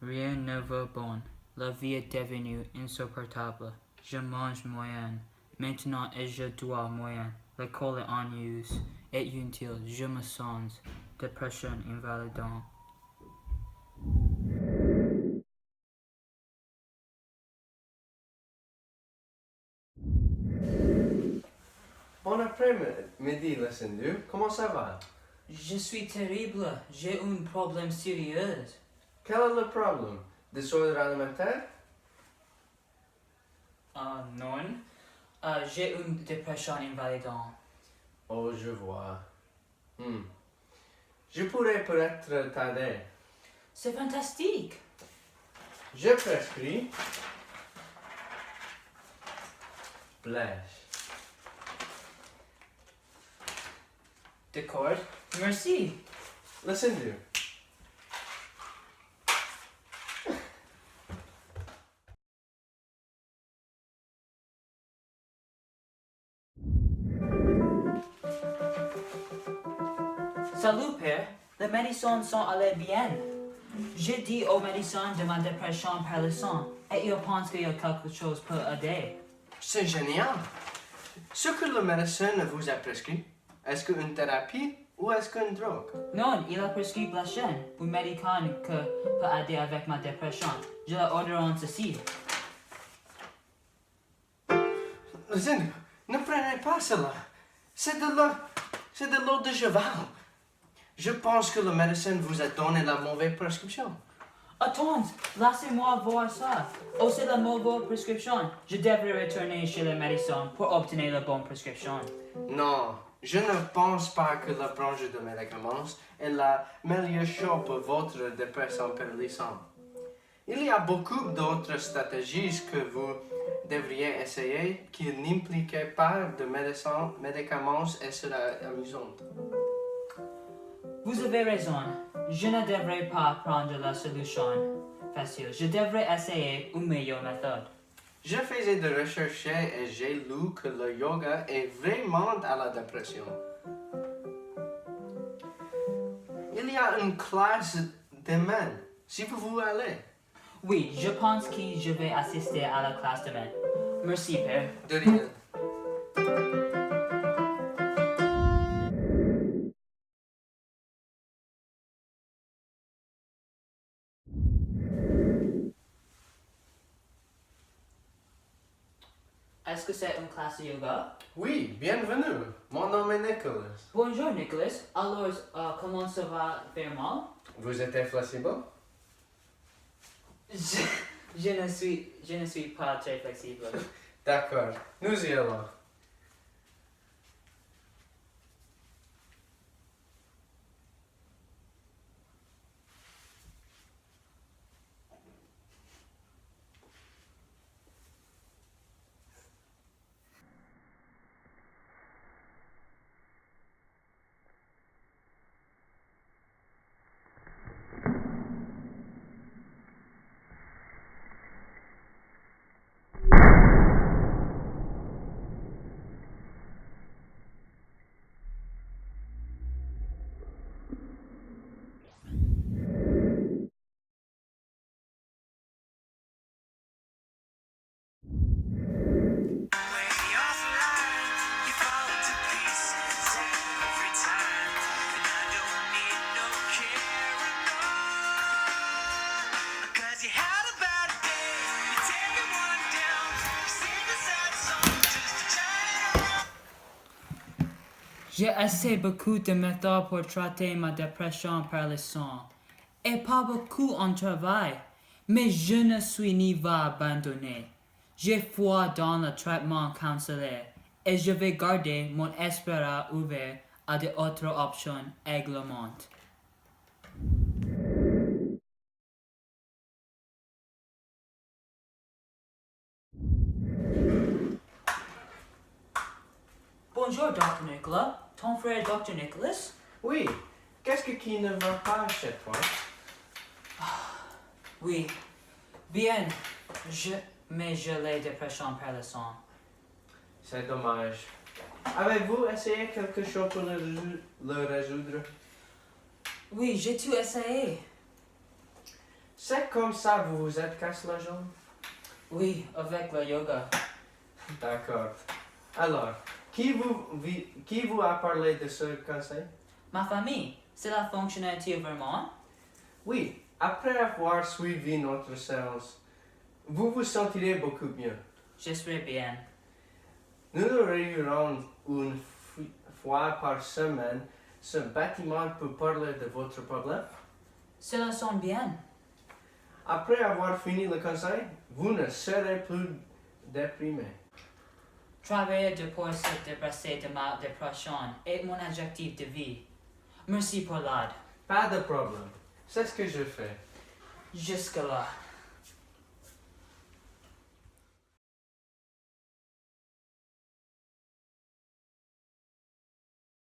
Rien ne va bon. La vie est devenue insupportable. Je mange moyen. Maintenant et je dois moyen. L'école est ennuyeuse et inutile. Je me sens dépression invalidant. Bon après-midi, lesson 2. Comment ça va? Je suis terrible. J'ai un problème sérieux. Quel est le problème? Désordre alimentaire? Non. J'ai une dépression invalidante. Oh, je vois. Je pourrais peut-être t'aider. C'est fantastique. Je prescris Blèche. D'accord. Merci. Lesson 2. Salut père, les médecins sont allés bien. J'ai dit aux médecins de ma dépression par le sang et ils pensent qu'il y a quelque chose pour aider. C'est génial. Ce que le médecin vous a prescrit, est-ce qu'une thérapie ou est-ce qu'une drogue? Non, il a prescrit la chaîne, un médicament que peut aider avec ma dépression. Je l'ordonne en ceci. Lesson 2. Ne prenez pas cela. C'est de l'eau de cheval. Je pense que le médecin vous a donné la mauvaise prescription. Attends, laissez-moi voir ça. Oh, c'est la mauvaise prescription. Je devrais retourner chez le médecin pour obtenir la bonne prescription. Non, je ne pense pas que la branche de médicaments est la meilleure chose pour votre dépression paralysante. Il y a beaucoup d'autres stratégies que vous devriez essayer qui n'impliquent pas de médicaments et seraient amusantes. Vous avez raison. Je ne devrais pas prendre la solution facile. Je devrais essayer une meilleure méthode. Je faisais des recherches et j'ai lu que le yoga est vraiment à la dépression. Il y a une classe demain, si vous voulez aller. Oui, je pense que je vais assister à la classe demain. Merci, père. De rien. Est-ce que c'est une classe de yoga? Oui, bienvenue. Mon nom est Nicholas. Bonjour, Nicholas. Alors, comment ça va vraiment? Vous êtes flexible? Je ne suis pas très flexible. D'accord, nous y allons. J'ai assez beaucoup de méthodes pour traiter ma dépression par le sang. Et pas beaucoup en travail. Mais je ne suis ni va abandonner. J'ai foi dans le traitement cancellé. Et je vais garder mon esprit ouvert à d'autres options également. Bonjour, Dr. Nicolas. Ton frère, Dr. Nicholas? Oui, qu'est-ce qui ne va pas chez toi? Oui. Bien. Mais je l'ai dépression par le sang. C'est dommage. Avez-vous essayé quelque chose pour le résoudre? Oui, j'ai tout essayé. C'est comme ça que vous vous êtes cassé la jambe? Oui, avec le yoga. D'accord. Alors, qui vous a parlé de ce conseil? Ma famille, cela fonctionne-t-il vraiment? Oui, après avoir suivi notre séance, vous vous sentirez beaucoup mieux. Je serai bien. Nous nous réunirons une fois par semaine ce bâtiment pour parler de votre problème. Cela sonne bien. Après avoir fini le conseil, vous ne serez plus déprimé. Travailler pour se débarrasser de ma dépression est mon objectif de vie. Merci pour l'aide. Pas de problème. C'est ce que je fais. Jusque-là.